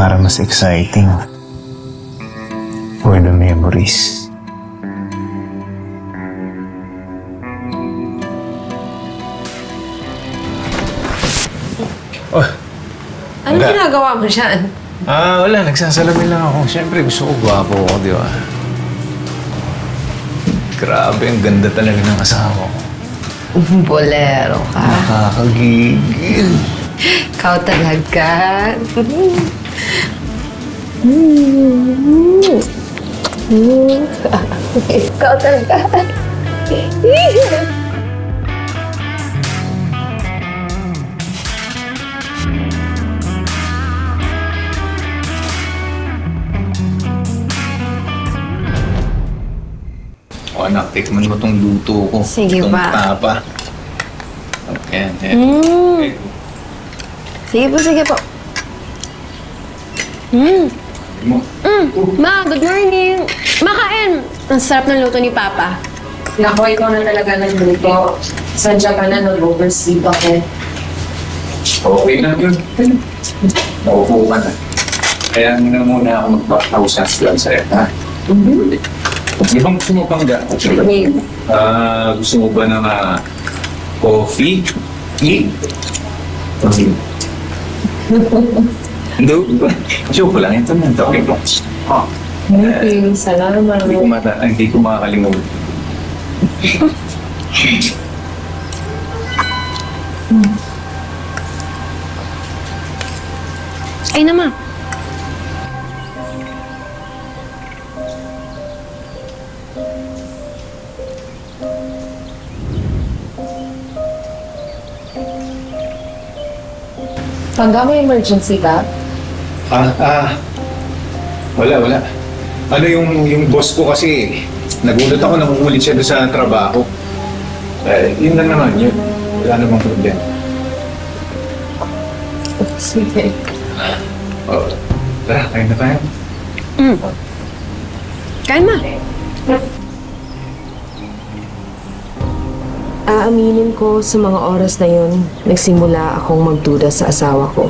para mas exciting for the memories. Oh, Anong Wala. ginagawa mo dyan? wala. Nagsasalamin lang ako. Siyempre, gusto ko gwapo ako, di ba? Grabe, ang ganda talaga ng asawa ko. Bolero ka. Nakakagigil. Ikaw talaga. Ikaw talaga. O anak, tikman mo tong luto ko. Sige Itong ba? tapa. Ayan, ayan. Eh, Sige po, sige po. mo. Ma, good morning! Makain! Ang sarap ng luto ni Papa. Naku, ikaw na talaga nagluto. Sadya ka na nag-oversleep ako. Okay na yun. Naupo ka na. Kaya na muna ako magpapausan lang sa'yo, ha? Ibang gusto mo pang ga? Gusto mo ba ng coffee? Tea? Hindi. Joke lang. Ito na. Okay po. Salamat. Hindi ko makakalimutan. Ay na, Ma. Hanggang may emergency ka? Wala. Ano yung boss ko kasi, nagulat ako, nangungulit siya doon sa trabaho. Yun lang naman yun. Wala namang problema. Sige. Tara, kain na tayo. Kain, Ma. Aaminin ko sa mga oras na yun, nagsimula akong magduda sa asawa ko.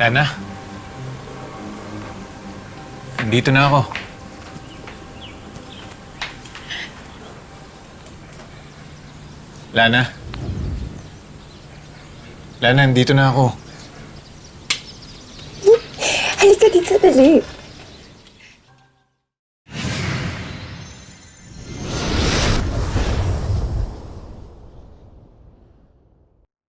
Lana? Nandito na ako. Lana? Lana, nandito na ako. Halika dito, dali.